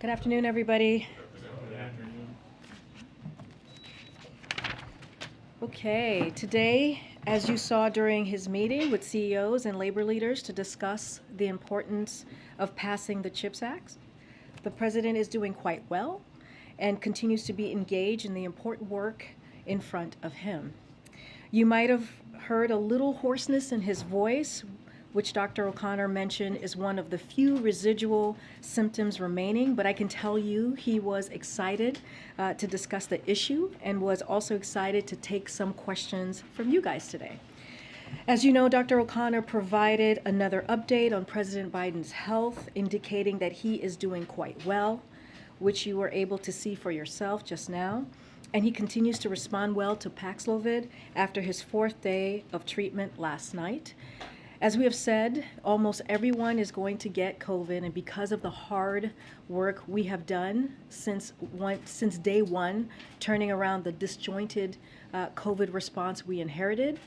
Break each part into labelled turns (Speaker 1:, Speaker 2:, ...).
Speaker 1: Good afternoon, everybody. Okay, today, as you saw during his meeting with CEOs and labor leaders to discuss the importance of passing the CHIPS Act, the president is doing quite well and continues to be engaged in the important work in front of him. You might have heard a little hoarseness in his voice, which Dr. O'Connor mentioned is one of the few residual symptoms remaining, but I can tell you he was excited to discuss the issue and was also excited to take some questions from you guys today. As you know, Dr. O'Connor provided another update on President Biden's health, indicating that he is doing quite well, which you were able to see for yourself just now. And he continues to respond well to Paxlovid after his 4th day of treatment last night. As we have said, almost everyone is going to get COVID, and because of the hard work we have done since day one, turning around the disjointed COVID response we inherited,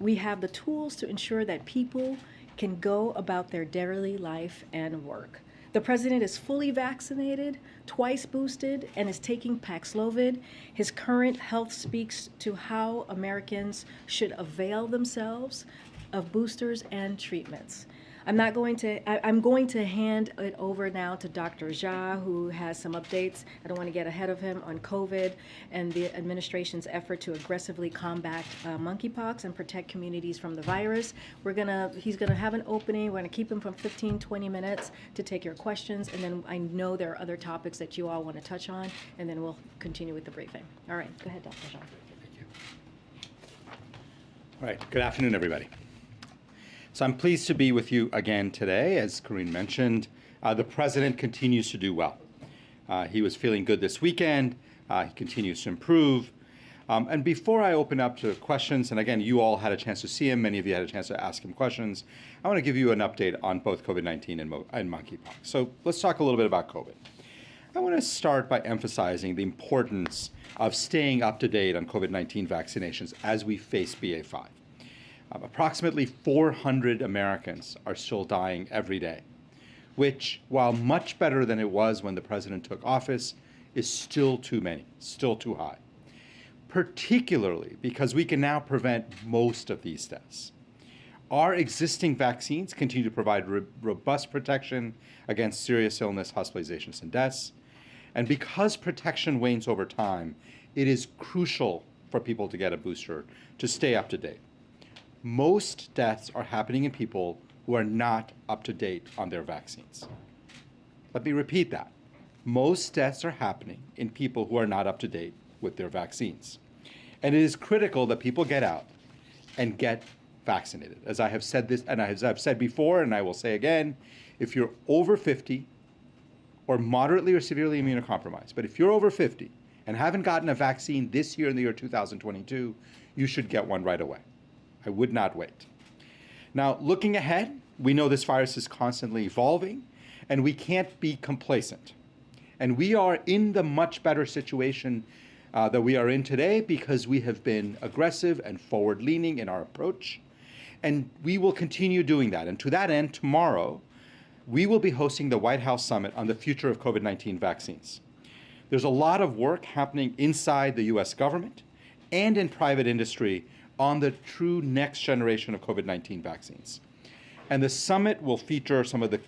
Speaker 1: we have the tools to ensure that people can go about their daily life and work. The president is fully vaccinated, twice boosted, and is taking Paxlovid. His current health speaks to how Americans should avail themselves of boosters and treatments. I'm going to hand it over now to Dr. Jha, who has some updates. I don't want to get ahead of him on COVID and the administration's effort to aggressively combat monkeypox and protect communities from the virus. He's gonna have an opening. We're gonna keep him from 15, 20 minutes to take your questions, and then I know there are other topics that you all want to touch on, and then we'll continue with the briefing. All right, go ahead, Dr. Jha.
Speaker 2: Thank you. All right, good afternoon, everybody. So I'm pleased to be with you again today. As Karine mentioned, the president continues to do well. He was feeling good this weekend. He continues to improve. And before I open up to questions, and again, you all had a chance to see him, many of you had a chance to ask him questions, I want to give you an update on both COVID-19 and monkeypox. So let's talk a little bit about COVID. I want to start by emphasizing the importance of staying up to date on COVID-19 vaccinations as we face BA.5. Approximately 400 Americans are still dying every day, which, while much better than it was when the president took office, is still too many, still too high, particularly because we can now prevent most of these deaths. Our existing vaccines continue to provide robust protection against serious illness, hospitalizations, and deaths. And because protection wanes over time, it is crucial for people to get a booster to stay up to date. Most deaths are happening in people who are not up to date on their vaccines. Let me repeat that. Most deaths are happening in people who are not up to date with their vaccines. And it is critical that people get out and get vaccinated. As I have said this, and as I've said before, and I will say again, if you're over 50 or moderately or severely immunocompromised, but if you're over 50 and haven't gotten a vaccine this year in the year 2022, you should get one right away. I would not wait. Now, looking ahead, we know this virus is constantly evolving, and we can't be complacent. And we are in the much better situation that we are in today because we have been aggressive and forward-leaning in our approach, and we will continue doing that. And to that end, tomorrow, we will be hosting the White House Summit on the future of COVID-19 vaccines. There's a lot of work happening inside the US government and in private industry on the true next generation of COVID-19 vaccines. And the summit will feature some of the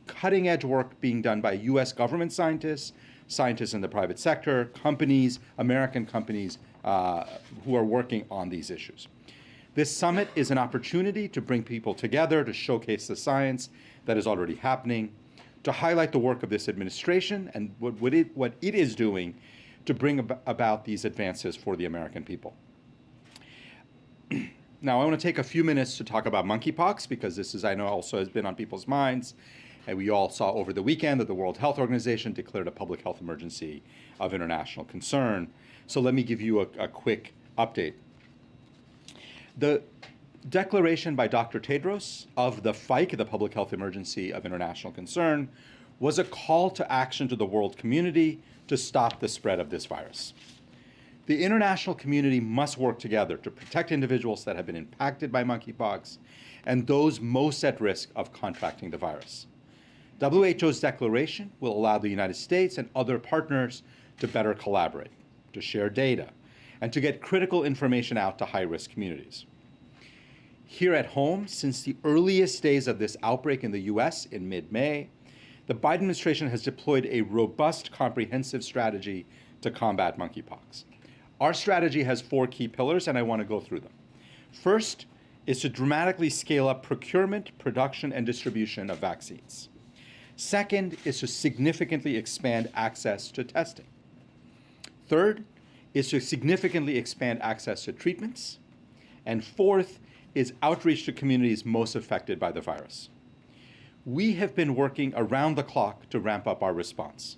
Speaker 2: cutting edge work being done by US government scientists, scientists in the private sector, companies, American companies who are working on these issues. This summit is an opportunity to bring people together to showcase the science that is already happening, to highlight the work of this administration and what it is doing to bring about these advances for the American people. Now, I want to take a few minutes to talk about monkeypox because this is, I know, also has been on people's minds. And we all saw over the weekend that the World Health Organization declared a public health emergency of international concern. So let me give you a quick update. The declaration by Dr. Tedros of the FIC, the Public Health Emergency of International Concern, was a call to action to the world community to stop the spread of this virus. The international community must work together to protect individuals that have been impacted by monkeypox and those most at risk of contracting the virus. WHO's declaration will allow the United States and other partners to better collaborate, to share data, and to get critical information out to high-risk communities. Here at home, since the earliest days of this outbreak in the US in mid-May, the Biden administration has deployed a robust, comprehensive strategy to combat monkeypox. Our strategy has 4 key pillars, and I want to go through them. First is to dramatically scale up procurement, production, and distribution of vaccines. Second is to significantly expand access to testing. Third is to significantly expand access to treatments. And fourth is outreach to communities most affected by the virus. We have been working around the clock to ramp up our response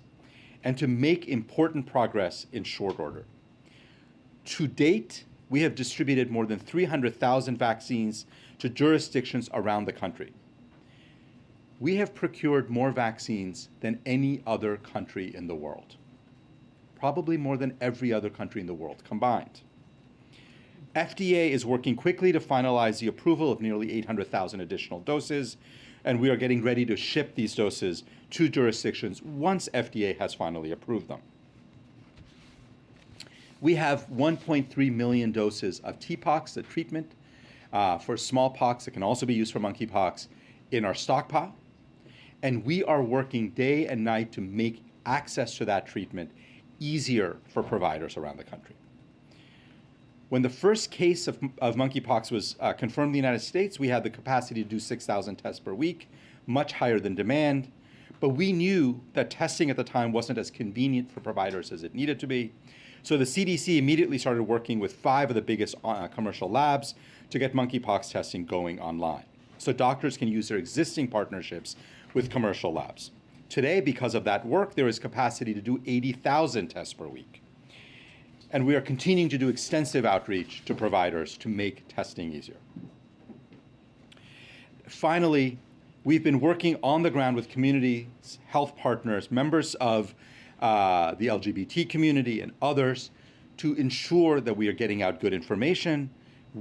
Speaker 2: and to make important progress in short order. To date, we have distributed more than 300,000 vaccines to jurisdictions around the country. We have procured more vaccines than any other country in the world, probably more than every other country in the world combined. FDA is working quickly to finalize the approval of nearly 800,000 additional doses, and we are getting ready to ship these doses to jurisdictions once FDA has finally approved them. We have 1.3 million doses of TPOXX, the treatment for smallpox that can also be used for monkeypox, in our stockpile. And we are working day and night to make access to that treatment easier for providers around the country. When the first case of monkeypox was confirmed in the United States, we had the capacity to do 6,000 tests per week, much higher than demand. But we knew that testing at the time wasn't as convenient for providers as it needed to be. So the CDC immediately started working with 5 of the biggest commercial labs to get monkeypox testing going online, so doctors can use their existing partnerships with commercial labs. Today, because of that work, there is capacity to do 80,000 tests per week. And we are continuing to do extensive outreach to providers to make testing easier. Finally, we've been working on the ground with communities, health partners, members of the LGBT community and others to ensure that we are getting out good information,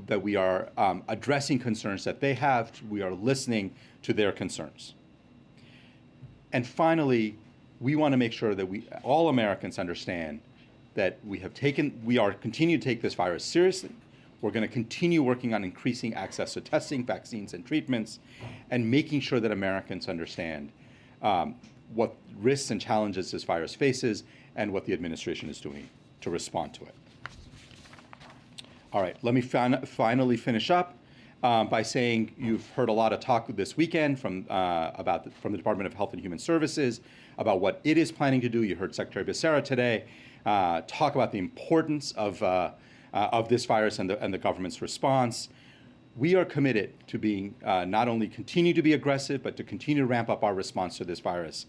Speaker 2: that we are addressing concerns that they have, we are listening to their concerns. And finally, we want to make sure that all Americans understand that we are continuing to take this virus seriously. We're going to continue working on increasing access to testing, vaccines, and treatments, and making sure that Americans understand what risks and challenges this virus faces and what the administration is doing to respond to it. All right, let me finally finish up by saying you've heard a lot of talk this weekend from the Department of Health and Human Services about what it is planning to do. You heard Secretary Becerra today talk about the importance of this virus and the government's response. We are committed to being not only continue to be aggressive, but to continue to ramp up our response to this virus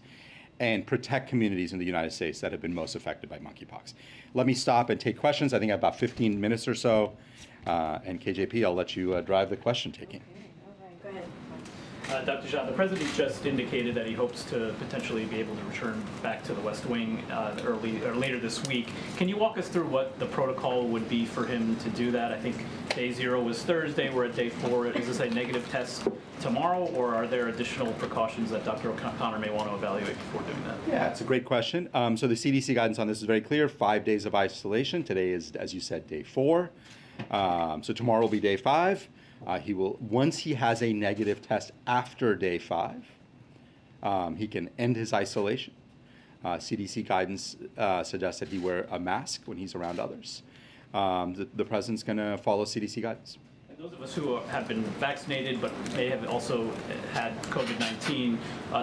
Speaker 2: and protect communities in the United States that have been most affected by monkeypox. Let me stop and take questions. I think I have about 15 minutes or so. And KJP, I'll let you drive the question taking.
Speaker 1: Okay, all right, go ahead.
Speaker 3: Dr. Jean, the President just indicated that he hopes to potentially be able to return back to the West Wing later this week. Can you walk us through what the protocol would be for him to do that? I think day 0 was Thursday. We're at day 4. Is this a negative test tomorrow, or are there additional precautions that Dr. O'Connor may want to evaluate before doing that?
Speaker 2: Yeah, it's a great question. So the CDC guidance on this is very clear. 5 days of isolation. Today is, as you said, day 4. So tomorrow will be day 5. He will, once he has a negative test after day 5, he can end his isolation. CDC guidance suggests that he wear a mask when he's around others. The president's going to follow CDC guidance.
Speaker 3: Those of us who have been vaccinated but may have also had COVID-19,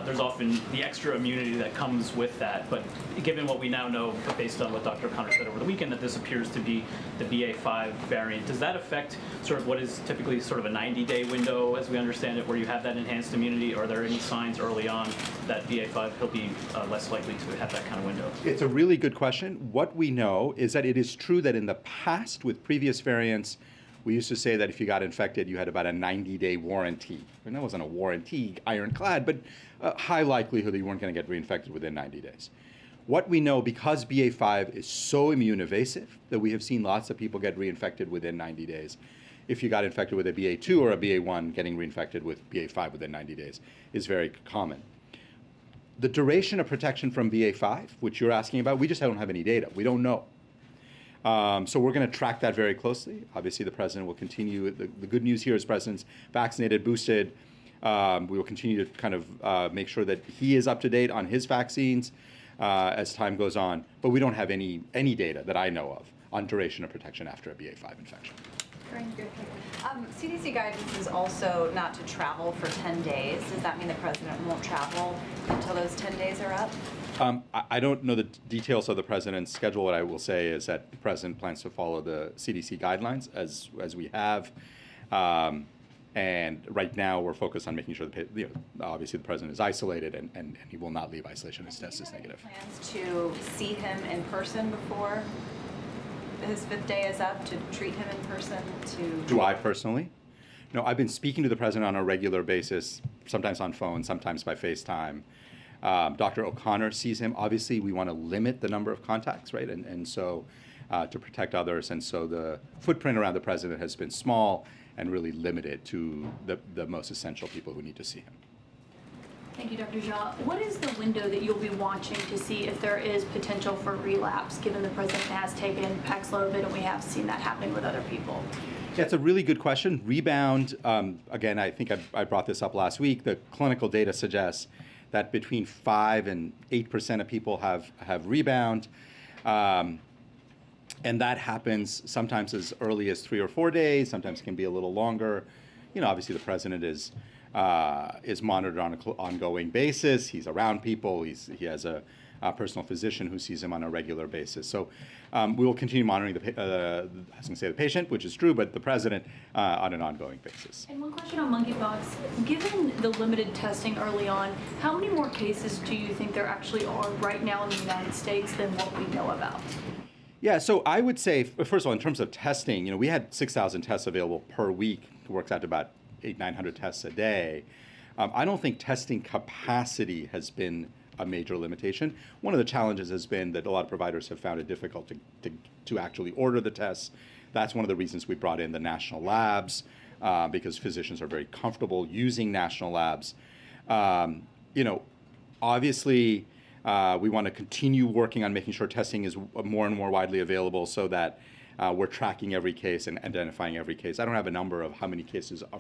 Speaker 3: there's often the extra immunity that comes with that. But given what we now know, based on what Dr. O'Connor said over the weekend, that this appears to be the BA.5 variant, does that affect sort of what is typically sort of a 90-day window, as we understand it, where you have that enhanced immunity? Are there any signs early on that BA.5 he'll be less likely to have that kind of window?
Speaker 2: It's a really good question. What we know is that it is true that in the past with previous variants, we used to say that if you got infected, you had about a 90-day warranty. And that wasn't a warranty, ironclad, but a high likelihood that you weren't going to get reinfected within 90 days. What we know, because BA.5 is so immune evasive, that we have seen lots of people get reinfected within 90 days. If you got infected with a BA.2 or a BA.1, getting reinfected with BA.5 within 90 days is very common. The duration of protection from BA.5, which you're asking about, we just don't have any data. We don't know. So we're going to track that very closely. Obviously, the president will continue. The good news here is the president's vaccinated, boosted. We will continue to kind of make sure that he is up to date on his vaccines as time goes on. But we don't have any data that I know of on duration of protection after a BA.5 infection.
Speaker 4: CDC guidance is also not to travel for 10 days. Does that mean the president won't travel until those 10 days are up?
Speaker 2: I don't know the details of the president's schedule. What I will say is that the president plans to follow the CDC guidelines as we have. And right now, we're focused on making sure that obviously the president is isolated and he will not leave isolation. His test is negative.
Speaker 4: Plans to see him in person before his 5th day is up, to treat him in person?
Speaker 2: Do I personally? No, I've been speaking to the president on a regular basis, sometimes on phone, sometimes by FaceTime. Dr. O'Connor sees him. Obviously, we want to limit the number of contacts, right? And so to protect others. And so the footprint around the president has been small and really limited to the most essential people who need to see him.
Speaker 5: Thank you, Dr. Jean. What is the window that you'll be watching to see if there is potential for relapse, given the president has taken Paxlovid and we have seen that happening with other people?
Speaker 2: Yeah, it's a really good question. Rebound, again, I think I brought this up last week. The clinical data suggests that between 5 and 8% of people have rebound. And that happens sometimes as early as 3 or 4 days, sometimes can be a little longer. Obviously the president is monitored on an ongoing basis. He's around people. He has a personal physician who sees him on a regular basis. So we will continue monitoring I was going to say the patient, which is true, but the president on an ongoing basis.
Speaker 5: And one question on monkeypox. Given the limited testing early on, how many more cases do you think there actually are right now in the United States than what we know about?
Speaker 2: Yeah, so I would say, first of all, in terms of testing, we had 6,000 tests available per week. It works out to about 800-900 tests a day. I don't think testing capacity has been a major limitation. One of the challenges has been that a lot of providers have found it difficult to actually order the tests. That's one of the reasons we brought in the national labs, because physicians are very comfortable using national labs. Obviously, we want to continue working on making sure testing is more and more widely available so that we're tracking every case and identifying every case. I don't have a number of how many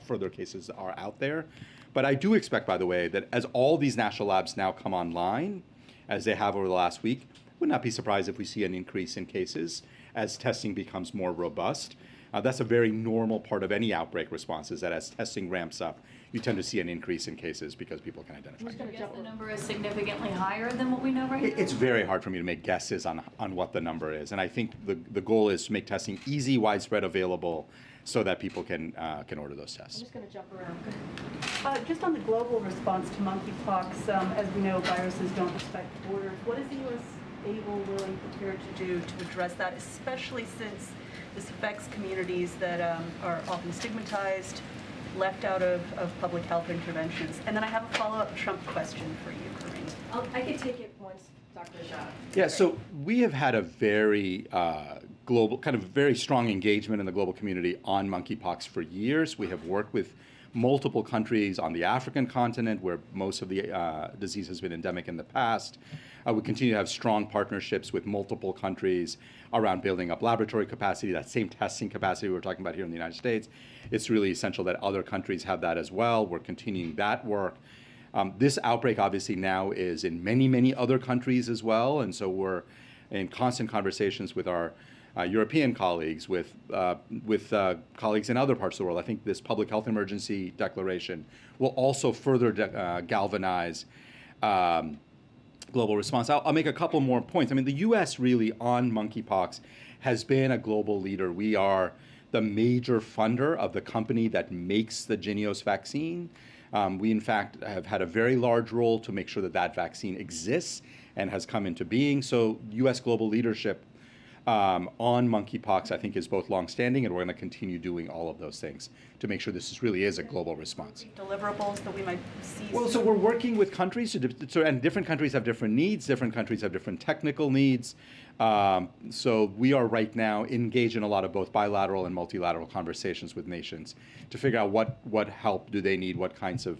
Speaker 2: further cases are out there. But I do expect, by the way, that as all these national labs now come online, as they have over the last week, would not be surprised if we see an increase in cases as testing becomes more robust. That's a very normal part of any outbreak response, is that as testing ramps up, you tend to see an increase in cases because people can identify.
Speaker 5: I guess the number is significantly higher than what we know right now?
Speaker 2: It's very hard for me to make guesses on what the number is. And I think the goal is to make testing easy, widespread, available, so that people can order those tests.
Speaker 1: I'm just going to jump around.
Speaker 6: Just on the global response to monkeypox, as we know, viruses don't respect borders. What is the U.S. able, willing, prepared to do to address that, especially since this affects communities that are often stigmatized, left out of public health interventions? And then I have a follow-up Trump question for you, Karine.
Speaker 1: I can take it once, Dr. Jean.
Speaker 2: Yeah, so we have had a very global, kind of very strong engagement in the global community on monkeypox for years. We have worked with multiple countries on the African continent where most of the disease has been endemic in the past. We continue to have strong partnerships with multiple countries around building up laboratory capacity, that same testing capacity we were talking about here in the United States. It's really essential that other countries have that as well. We're continuing that work. This outbreak obviously now is in many, many other countries as well, and so we're in constant conversations with our European colleagues, with colleagues in other parts of the world. I think this public health emergency declaration will also further galvanize global response. I'll make a couple more points. I mean, the U.S. really on monkeypox has been a global leader. We are the major funder of the company that makes the Jynneos vaccine. We, in fact, have had a very large role to make sure that that vaccine exists and has come into being. So U.S. global leadership on monkeypox, I think, is both longstanding, and we're going to continue doing all of those things to make sure this really is a global response.
Speaker 6: Deliverables that we might see?
Speaker 2: Well, so we're working with countries, and different countries have different needs, different countries have different technical needs. So we are right now engaged in a lot of both bilateral and multilateral conversations with nations to figure out what help do they need, what kinds of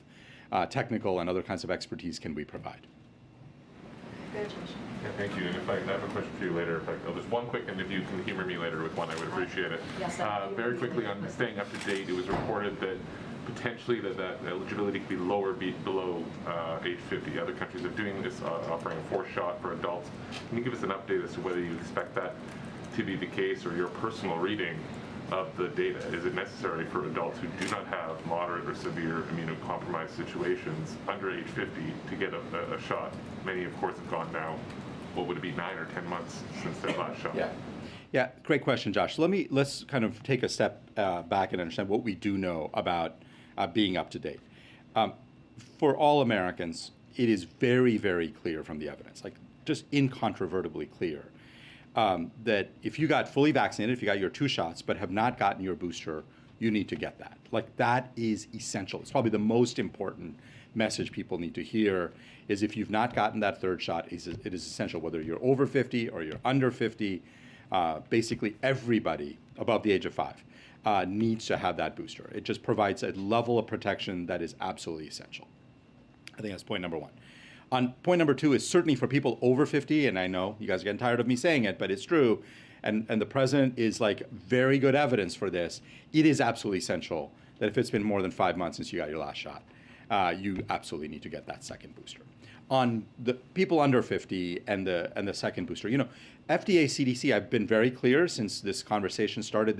Speaker 2: technical and other kinds of expertise can we provide.
Speaker 1: Congratulations.
Speaker 7: Yeah, thank you. And if I have a question for you later, there's one quick, and if you can humor me later with one, I would appreciate it.
Speaker 4: Yes,
Speaker 7: very quickly on staying up to date, it was reported that potentially that eligibility could be below age 50. Other countries are doing this, offering a 4th shot for adults. Can you give us an update as to whether you expect that to be the case, or your personal reading of the data? Is it necessary for adults who do not have moderate or severe immunocompromised situations under age 50 to get a shot? Many, of course, have gone now, what would it be, 9 or 10 months since their last shot?
Speaker 2: Yeah, great question, Josh. Let's kind of take a step back and understand what we do know about being up to date. For all Americans, it is very, very clear from the evidence, like just incontrovertibly clear, that if you got fully vaccinated, if you got your 2 shots but have not gotten your booster, you need to get that. Like, that is essential. It's probably the most important message people need to hear, is if you've not gotten that 3rd shot, it is essential, whether you're over 50 or you're under 50. Basically everybody above the age of 5 needs to have that booster. It just provides a level of protection that is absolutely essential. I think that's point number 1. On point number 2 is certainly for people over 50, and I know you guys are getting tired of me saying it, but it's true, and the president is like very good evidence for this. It is absolutely essential that if it's been more than 5 months since you got your last shot, you absolutely need to get that 2nd booster. On the people under 50 and the 2nd booster, FDA, CDC, I've been very clear since this conversation started.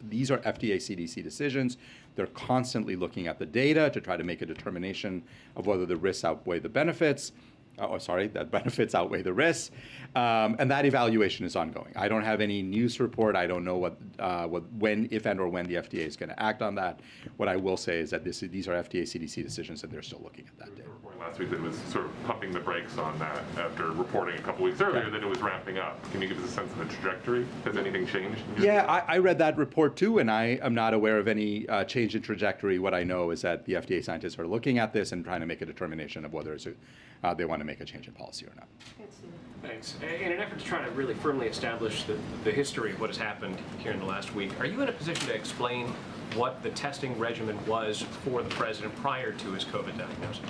Speaker 2: These are FDA, CDC decisions. They're constantly looking at the data to try to make a determination of whether the risks outweigh the benefits. That benefits outweigh the risks, and that evaluation is ongoing. I don't have any news report. I don't know when, if and or when the FDA is going to act on that. What I will say is that these are FDA, CDC decisions, and they're still looking at that data.
Speaker 7: Last week that was sort of pumping the brakes on that after reporting a couple weeks earlier that it was ramping up. Can you give us a sense of the trajectory? Has anything changed?
Speaker 2: Yeah, I read that report too, and I am not aware of any change in trajectory. What I know is that the FDA scientists are looking at this and trying to make a determination of whether they want to make a change in policy or not.
Speaker 8: Thanks. In an effort to try to really firmly establish the history of what has happened here in the last week, are you in a position to explain what the testing regimen was for the president prior to his COVID diagnosis?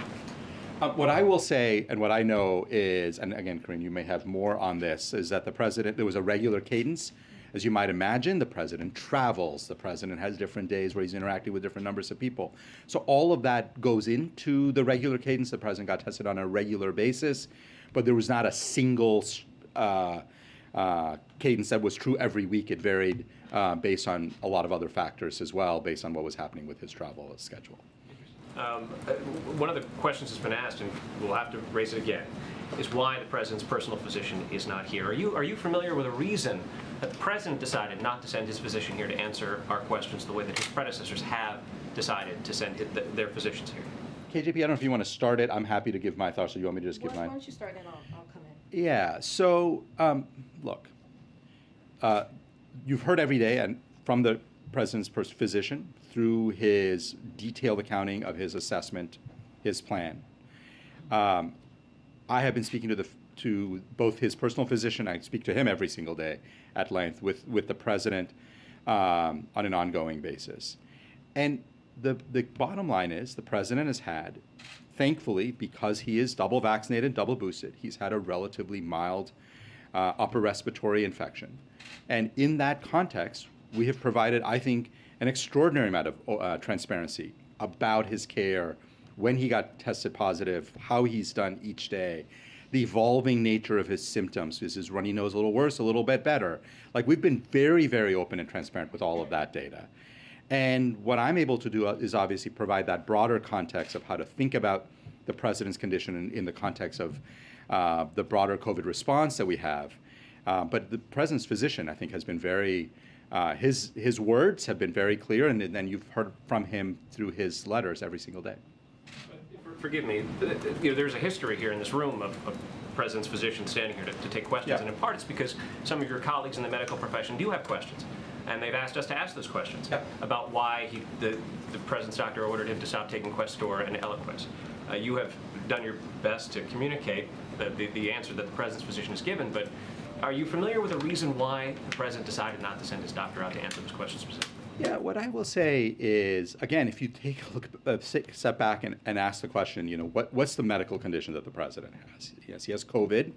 Speaker 2: What I will say, and what I know is, and again, Karine, you may have more on this, is that there was a regular cadence. As you might imagine, the president travels. The president has different days where he's interacting with different numbers of people. So all of that goes into the regular cadence. The president got tested on a regular basis, but there was not a single cadence that was true every week. It varied based on a lot of other factors as well, based on what was happening with his travel schedule.
Speaker 8: One of the questions that's been asked, and we'll have to raise it again, is why the president's personal physician is not here. Are you familiar with a reason that the president decided not to send his physician here to answer our questions the way that his predecessors have decided to send their physicians here?
Speaker 2: KJP, I don't know if you want to start it. I'm happy to give my thoughts, or you want me to just give mine?
Speaker 1: Why don't you start and I'll come in.
Speaker 2: Yeah, so look, you've heard every day and from the president's physician through his detailed accounting of his assessment, his plan. I have been speaking to both his personal physician, I speak to him every single day at length, with the president on an ongoing basis. And the bottom line is the president has had, thankfully, because he is double vaccinated, double boosted, he's had a relatively mild upper respiratory infection. And in that context, we have provided, I think, an extraordinary amount of transparency about his care, when he got tested positive, how he's done each day, the evolving nature of his symptoms. Is his runny nose a little worse, a little bit better? Like, we've been very, very open and transparent with all of that data. And what I'm able to do is obviously provide that broader context of how to think about the president's condition in the context of the broader COVID response that we have. But the president's physician, I think, has been very, his words have been very clear, and then you've heard from him through his letters every single day.
Speaker 8: Forgive me, there's a history here in this room of the president's physician standing here to take questions,
Speaker 2: Yeah.
Speaker 8: and in part it's because some of your colleagues in the medical profession do have questions, and they've asked us to ask those questions about why the president's doctor ordered him to stop taking Questor and Eliquis. You have done your best to communicate the answer that the president's physician has given, but are you familiar with the reason why the president decided not to send his doctor out to answer those questions specifically?
Speaker 2: Yeah, what I will say is, again, if you take a look, step back and ask the question, what's the medical condition that the president has? Yes, he has COVID,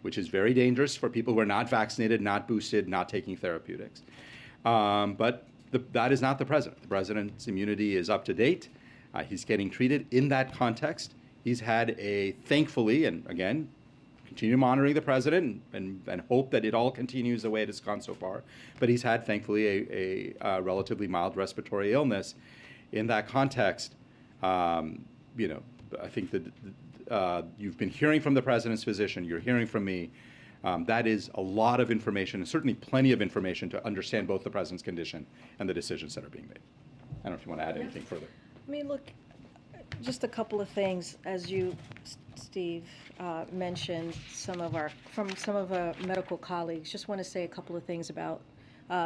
Speaker 2: which is very dangerous for people who are not vaccinated, not boosted, not taking therapeutics. But that is not the president. The president's immunity is up to date. He's getting treated in that context. He's had thankfully, and again, continue monitoring the president and hope that it all continues the way it has gone so far. But he's had, thankfully, a relatively mild respiratory illness. In that context, I think that you've been hearing from the president's physician, you're hearing from me. That is a lot of information, and certainly plenty of information to understand both the president's condition and the decisions that are being made. I don't know if you want to add anything further.
Speaker 1: I mean, look, just a couple of things, as you, Steve, mentioned from some of our medical colleagues. Just want to say a couple of things about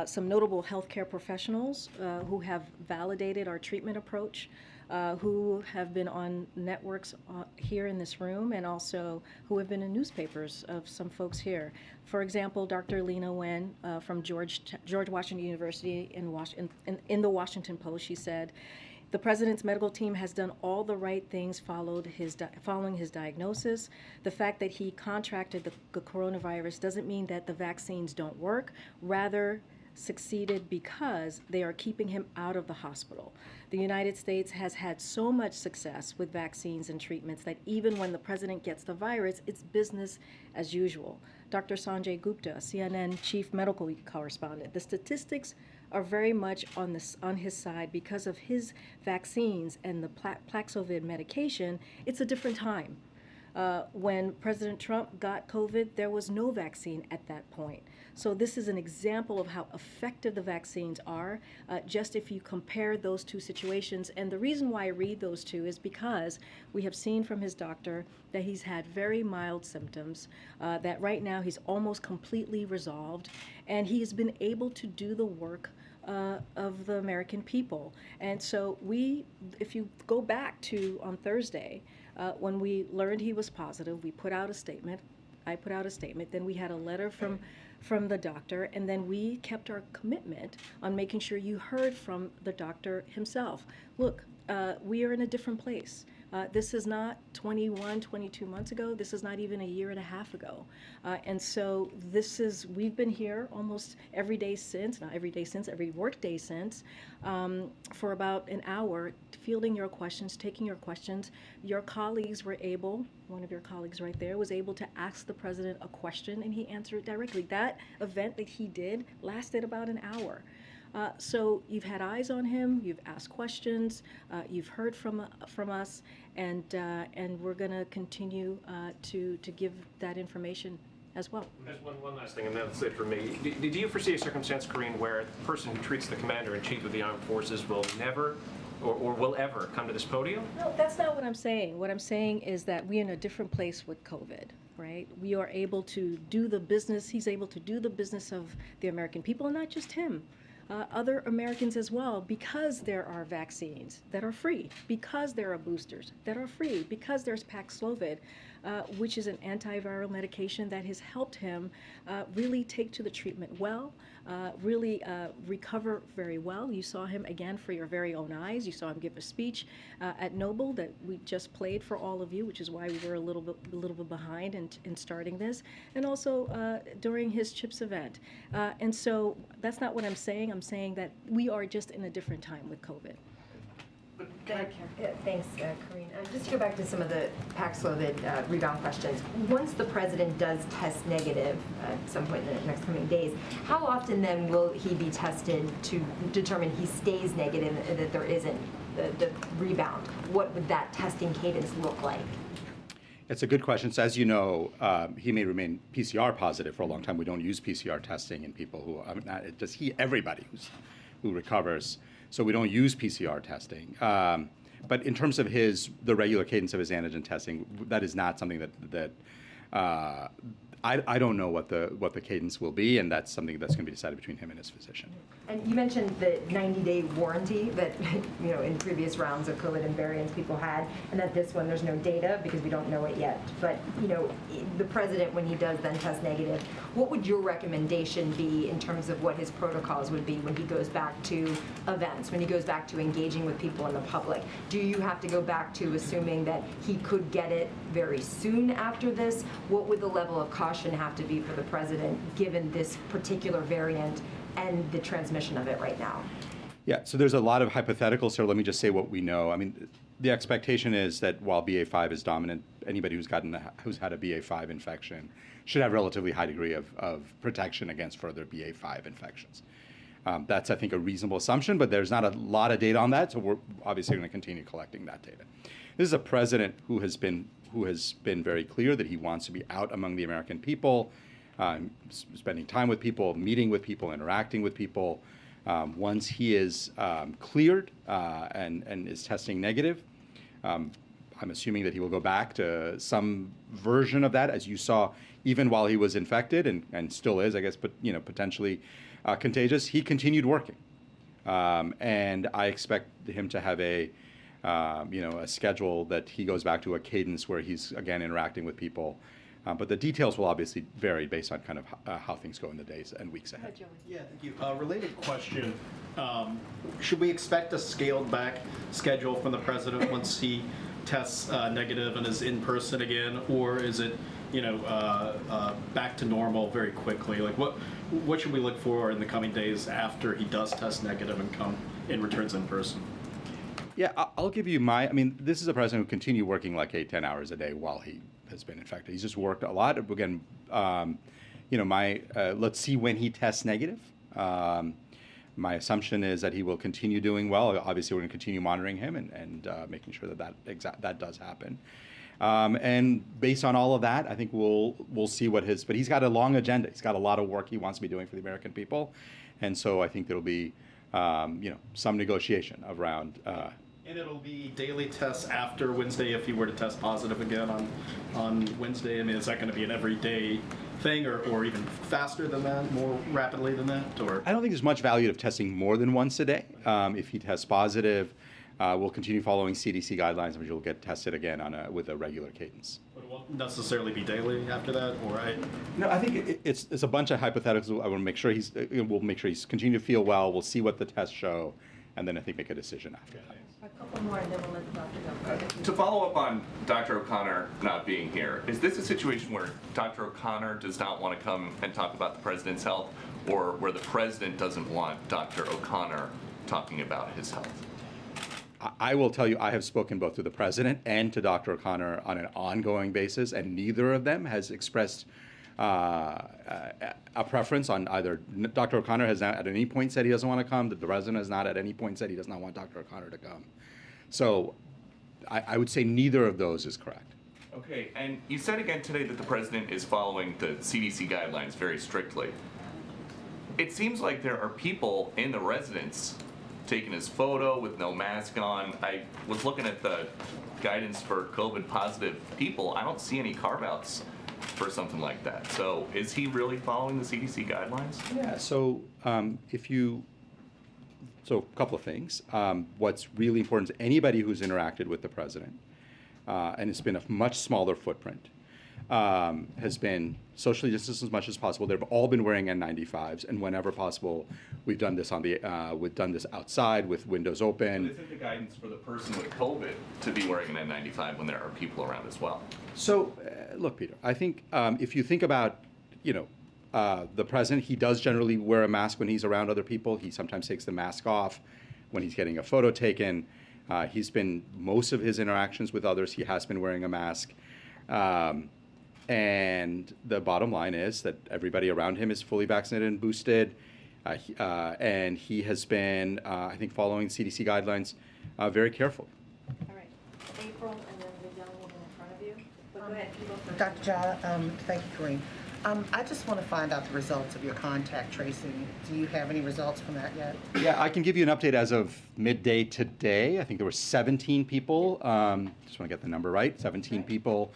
Speaker 1: some notable healthcare professionals who have validated our treatment approach, who have been on networks here in this room, and also who have been in newspapers of some folks here. For example, Dr. Lena Wen from George Washington University in the Washington Post, she said, "The president's medical team has done all the right things following his diagnosis. The fact that he contracted the coronavirus doesn't mean that the vaccines don't work, rather succeeded because they are keeping him out of the hospital. The United States has had so much success with vaccines and treatments that even when the president gets the virus, it's business as usual." Dr. Sanjay Gupta, CNN chief medical correspondent, the statistics are very much on his side because of his vaccines and the Paxlovid medication. It's a different time. When President Trump got COVID, there was no vaccine at that point. So this is an example of how effective the vaccines are, just if you compare those two situations. And the reason why I read those two is because we have seen from his doctor that he's had very mild symptoms, that right now he's almost completely resolved, and he has been able to do the work of the American people. And so if you go back to on Thursday, when we learned he was positive, we put out a statement. I put out a statement. Then we had a letter from the doctor, and then we kept our commitment on making sure you heard from the doctor himself. Look, we are in a different place. This is not 21, 22 months ago. This is not even a year and a half ago. And so we've been here almost every day since, not every day since, every work day since, for about an hour, fielding your questions, taking your questions. Your colleagues were able, one of your colleagues right there, was able to ask the president a question, and he answered it directly. That event that he did lasted about an hour. So you've had eyes on him, you've asked questions, you've heard from us, and we're going to continue to give that information as well.
Speaker 8: There's one last thing, and that's it for me. Did you foresee a circumstance, Karine, where the person who treats the commander-in-chief of the armed forces will never or will ever come to this podium?
Speaker 1: No, that's not what I'm saying. What I'm saying is that we're in a different place with COVID. Right? We are able to do the business, he's able to do the business of the American people, and not just him. Other Americans as well, because there are vaccines that are free, because there are boosters that are free, because there's Paxlovid, which is an antiviral medication that has helped him really take to the treatment well, really recover very well. You saw him again for your very own eyes. You saw him give a speech at Noble that we just played for all of you, which is why we were a little bit behind in starting this, and also during his CHIPS event. And so that's not what I'm saying. I'm saying that we are just in a different time with COVID.
Speaker 9: Thanks, Karine. Just to go back to some of the Paxlovid rebound questions. Once the president does test negative at some point in the next coming days, how often then will he be tested to determine he stays negative and that there isn't the rebound? What would that testing cadence look like?
Speaker 2: It's a good question. So as you know, he may remain PCR positive for a long time. We don't use PCR testing in people who, everybody who recovers. So we don't use PCR testing. But in terms of the regular cadence of his antigen testing, that is not something that I don't know what the cadence will be, and that's something that's going to be decided between him and his physician.
Speaker 9: And you mentioned the 90-day warranty that, in previous rounds of COVID and variants people had, and that this one, there's no data because we don't know it yet. But, the president, when he does then test negative, what would your recommendation be in terms of what his protocols would be when he goes back to events, when he goes back to engaging with people in the public? Do you have to go back to assuming that he could get it very soon after this? What would the level of caution have to be for the president given this particular variant and the transmission of it right now?
Speaker 2: Yeah, so there's a lot of hypotheticals here. Let me just say what we know. I mean, the expectation is that while BA.5 is dominant, anybody who's had a BA.5 infection should have a relatively high degree of protection against further BA.5 infections. That's, I think, a reasonable assumption, but there's not a lot of data on that, so we're obviously going to continue collecting that data. This is a president who has been very clear that he wants to be out among the American people, spending time with people, meeting with people, interacting with people. Once he is cleared and is testing negative, I'm assuming that he will go back to some version of that, as you saw, even while he was infected and still is, I guess, but potentially contagious. He continued working, and I expect him to have a schedule that he goes back to, a cadence where he's again interacting with people. But the details will obviously vary based on kind of how things go in the days and weeks ahead.
Speaker 10: Yeah, thank you. Related question, should we expect a scaled back schedule from the president once he tests negative and is in person again, or is it, back to normal very quickly? Like what should we look for in the coming days after he does test negative and returns in person?
Speaker 2: Yeah, I'll give you this is a president who continued working like 8-10 hours a day while he has been infected. He's just worked a lot. Again, let's see when he tests negative. My assumption is that he will continue doing well. Obviously, we're going to continue monitoring him and making sure that does happen. And based on all of that, I think we'll see but he's got a long agenda. He's got a lot of work he wants to be doing for the American people. And so I think there'll be, some negotiation around.
Speaker 10: And it'll be daily tests after Wednesday if he were to test positive again on Wednesday. I mean, is that going to be an everyday thing or even faster than that, more rapidly than that? Or
Speaker 2: I don't think there's much value of testing more than once a day. If he tests positive, we'll continue following CDC guidelines, and he'll get tested again with a regular cadence.
Speaker 10: But it won't necessarily be daily after that, or
Speaker 2: No, I think it's a bunch of hypotheticals. I want to make sure we'll make sure he's continue to feel well. We'll see what the tests show, and then I think make a decision after that.
Speaker 9: A couple more, and then we'll let the doctor go.
Speaker 11: To follow up on Dr. O'Connor not being here, is this a situation where Dr. O'Connor does not want to come and talk about the president's health, or where the president doesn't want Dr. O'Connor talking about his health?
Speaker 2: I will tell you, I have spoken both to the president and to Dr. O'Connor on an ongoing basis, and neither of them has expressed a preference on either. Dr. O'Connor has not at any point said he doesn't want to come. The president has not at any point said he does not want Dr. O'Connor to come. So I would say neither of those is correct.
Speaker 11: Okay, and you said again today that the president is following the CDC guidelines very strictly. It seems like there are people in the residence taking his photo with no mask on. I was looking at the guidance for COVID positive people. I don't see any carve-outs for something like that. So is he really following the CDC guidelines?
Speaker 2: Yeah, so so a couple of things. What's really important to anybody who's interacted with the president, and it's been a much smaller footprint, has been socially distanced as much as possible. They've all been wearing N95s, and whenever possible, we've done this we've done this outside with windows open.
Speaker 11: But isn't the guidance for the person with COVID to be wearing an N95 when there are people around as well?
Speaker 2: So, look, Peter, I think if you think about, the president, he does generally wear a mask when he's around other people. He sometimes takes the mask off when he's getting a photo taken. Most of his interactions with others, he has been wearing a mask. And the bottom line is that everybody around him is fully vaccinated and boosted. And he has been, I think, following CDC guidelines very carefully.
Speaker 1: All right. April, and then the gentleman in front of you. But go ahead, you go first.
Speaker 12: Dr. Jha, thank you, Karine. I just want to find out the results of your contact tracing. Do you have any results from that yet?
Speaker 2: Yeah, I can give you an update as of midday today. I think there were 17 people, just want to get the number right, 17 people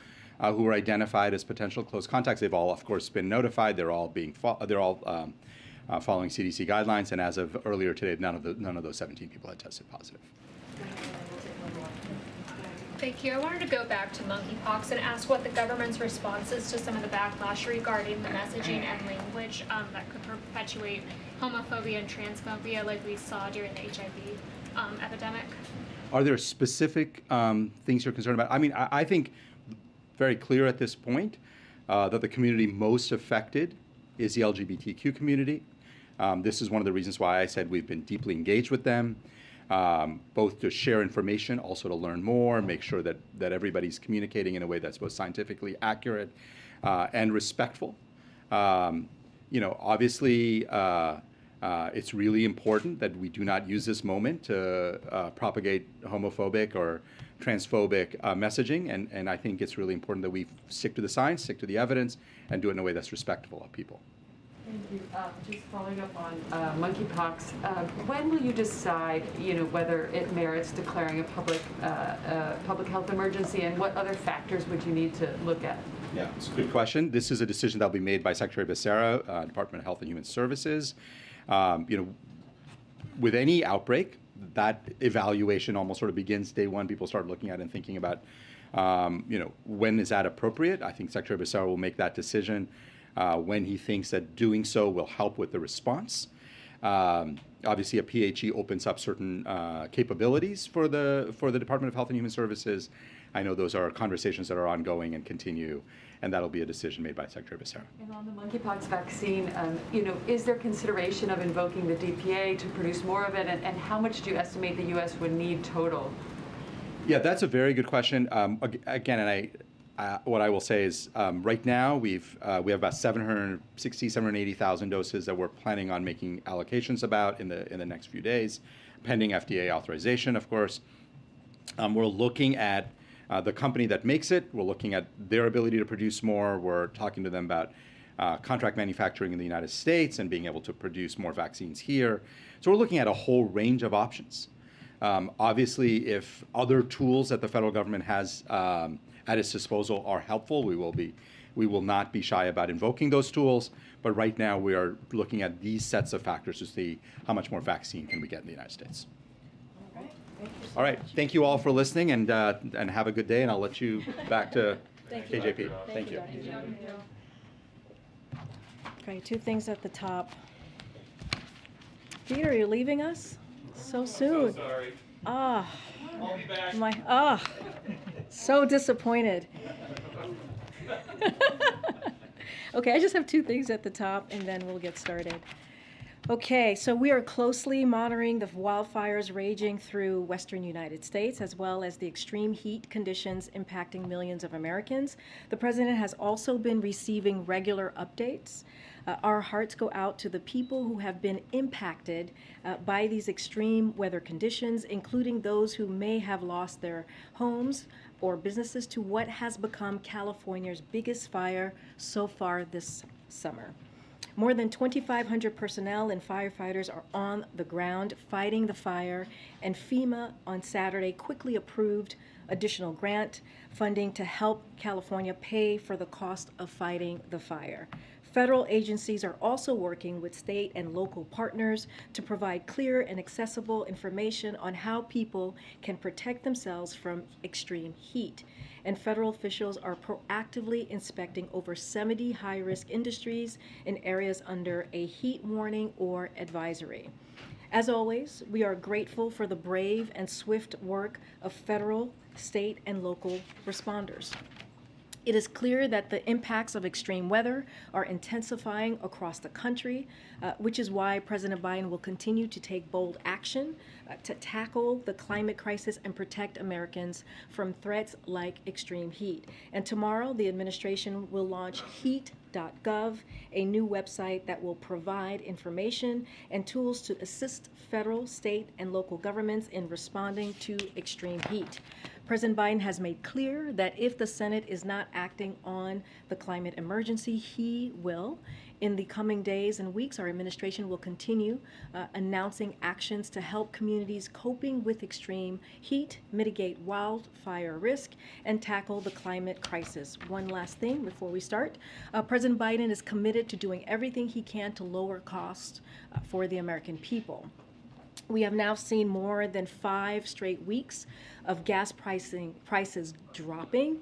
Speaker 2: who were identified as potential close contacts. They've all, of course, been notified. They're all following CDC guidelines, and as of earlier today, none of those 17 people had tested positive.
Speaker 13: Thank you. I wanted to go back to monkeypox and ask what the government's response is to some of the backlash regarding the messaging and language that could perpetuate homophobia and transphobia like we saw during the HIV epidemic.
Speaker 2: Are there specific things you're concerned about? I mean, I think very clear at this point that the community most affected is the LGBTQ community. This is one of the reasons why I said we've been deeply engaged with them. Both to share information, also to learn more, make sure that everybody's communicating in a way that's both scientifically accurate and respectful. Obviously, it's really important that we do not use this moment to propagate homophobic or transphobic messaging, and I think it's really important that we stick to the science, stick to the evidence, and do it in a way that's respectful of people.
Speaker 14: Thank you. Just following up on monkeypox, when will you decide, whether it merits declaring a public health emergency, and what other factors would you need to look at?
Speaker 2: Yeah, it's a good question. This is a decision that will be made by Secretary Becerra, Department of Health and Human Services. With any outbreak, that evaluation almost sort of begins day one. People start looking at it and thinking about, when is that appropriate? I think Secretary Becerra will make that decision when he thinks that doing so will help with the response. Obviously, a PHE opens up certain capabilities for the Department of Health and Human Services. I know those are conversations that are ongoing and continue, and that'll be a decision made by Secretary Becerra.
Speaker 14: And on the monkeypox vaccine, is there consideration of invoking the DPA to produce more of it, and how much do you estimate the U.S. would need total?
Speaker 2: Yeah, that's a very good question. Again, and what I will say is, right now we have about 780,000 doses that we're planning on making allocations about in the next few days, pending FDA authorization, of course. We're looking at the company that makes it. We're looking at their ability to produce more. We're talking to them about contract manufacturing in the United States and being able to produce more vaccines here. So we're looking at a whole range of options. Obviously, if other tools that the federal government has at its disposal are helpful, we will not be shy about invoking those tools. But right now, we are looking at these sets of factors to see how much more vaccine can we get in the United States. All right. Thank you all for listening, and have a good day. And I'll let you back to KJP. Thank you.
Speaker 1: Okay, two things at the top. Peter, you're leaving us so soon.
Speaker 11: So sorry.
Speaker 1: Ah,
Speaker 11: I'll be back.
Speaker 1: so disappointed. Okay, I just have two things at the top, and then we'll get started. Okay, so we are closely monitoring the wildfires raging through western United States, as well as the extreme heat conditions impacting millions of Americans. The president has also been receiving regular updates. Our hearts go out to the people who have been impacted by these extreme weather conditions, including those who may have lost their homes or businesses to what has become California's biggest fire so far this summer. More than 2,500 personnel and firefighters are on the ground fighting the fire, and FEMA on Saturday quickly approved additional grant funding to help California pay for the cost of fighting the fire. Federal agencies are also working with state and local partners to provide clear and accessible information on how people can protect themselves from extreme heat. And federal officials are proactively inspecting over 70 high-risk industries in areas under a heat warning or advisory. As always, we are grateful for the brave and swift work of federal, state, and local responders. It is clear that the impacts of extreme weather are intensifying across the country, which is why President Biden will continue to take bold action to tackle the climate crisis and protect Americans from threats like extreme heat. And tomorrow, the administration will launch heat.gov, a new website that will provide information and tools to assist federal, state, and local governments in responding to extreme heat. President Biden has made clear that if the Senate is not acting on the climate emergency, he will. In the coming days and weeks, our administration will continue announcing actions to help communities coping with extreme heat, mitigate wildfire risk, and tackle the climate crisis. One last thing before we start. President Biden is committed to doing everything he can to lower costs for the American people. We have now seen more than 5 straight weeks of gas prices dropping,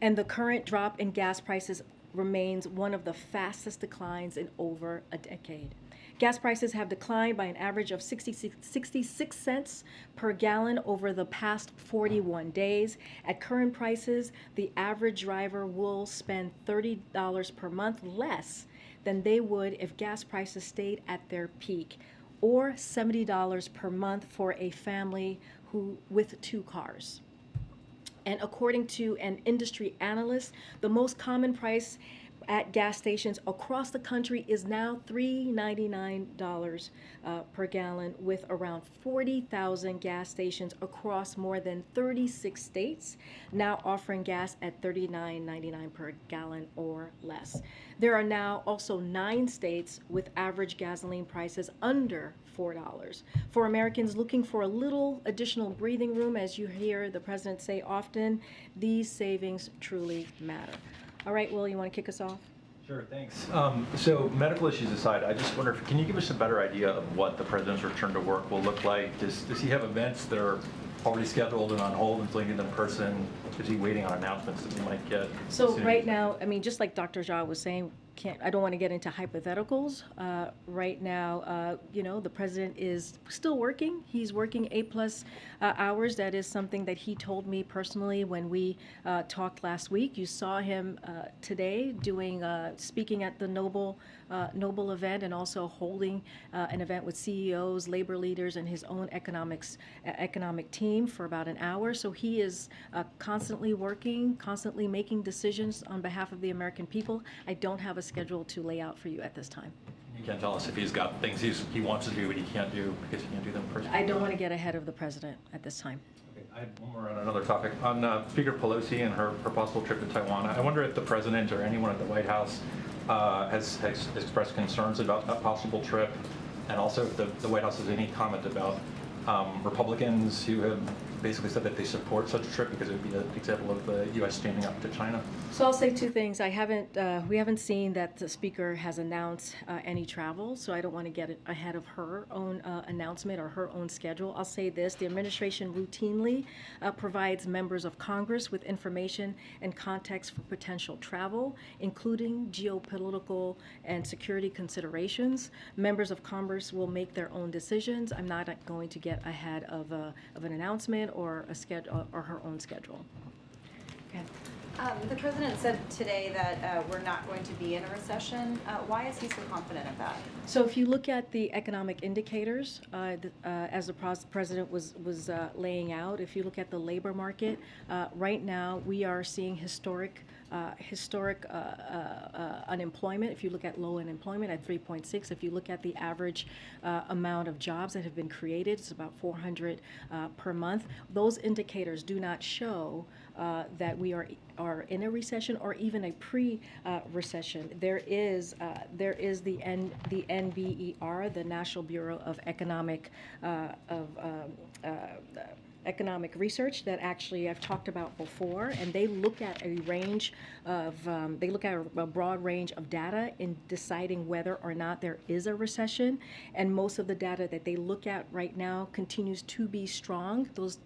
Speaker 1: and the current drop in gas prices remains one of the fastest declines in over a decade. Gas prices have declined by an average of 66 cents per gallon over the past 41 days. At current prices, the average driver will spend $30 per month less than they would if gas prices stayed at their peak, or $70 per month for a family with 2 cars. And according to an industry analyst, the most common price at gas stations across the country is now $3.99 per gallon, with around 40,000 gas stations across more than 36 states now offering gas at $39.99 per gallon or less. There are now also 9 states with average gasoline prices under $4. For Americans looking for a little additional breathing room, as you hear the president say often, these savings truly matter. All right, Will, you want to kick us off?
Speaker 15: Sure, thanks. So medical issues aside, I just wonder, can you give us a better idea of what the president's return to work will look like? Does he have events that are already scheduled and on hold until he can get in person? Is he waiting on announcements that we might get?
Speaker 1: So right now, I mean, just like Dr. Jha was saying, I don't want to get into hypotheticals. Right now, the president is still working. He's working 8+ hours. That is something that he told me personally when we talked last week. You saw him today speaking at the Noble event, and also holding an event with CEOs, labor leaders, and his own economic team for about an hour. So he is constantly working, constantly making decisions on behalf of the American people. I don't have a schedule to lay out for you at this time.
Speaker 15: You can't tell us if he's got things he wants to do but he can't do because he can't do them in person?
Speaker 1: I don't want to get ahead of the president at this time.
Speaker 15: Okay, I have one more on another topic. On Speaker Pelosi and her possible trip to Taiwan, I wonder if the president or anyone at the White House has expressed concerns about that possible trip, and also if the White House has any comment about Republicans who have basically said that they support such a trip because it would be the example of the U.S. standing up to China.
Speaker 1: So I'll say 2 things. We haven't seen that the speaker has announced any travel, so I don't want to get ahead of her own announcement or her own schedule. I'll say this: the administration routinely provides members of Congress with information and context for potential travel, including geopolitical and security considerations. Members of Congress will make their own decisions. I'm not going to get ahead of an announcement or a schedule or her own schedule. Okay.
Speaker 4: The president said today that we're not going to be in a recession. Why is he so confident of that?
Speaker 1: So if you look at the economic indicators, as the president was laying out, if you look at the labor market, right now we are seeing historic unemployment. If you look at low unemployment at 3.6, if you look at the average amount of jobs that have been created, it's about 400 per month. Those indicators do not show that we are in a recession or even a pre-recession. There is the NBER, the National Bureau of Economic Research, that actually I've talked about before, and they look at a broad range of data in deciding whether or not there is a recession. And most of the data that they look at right now continues to be strong. Those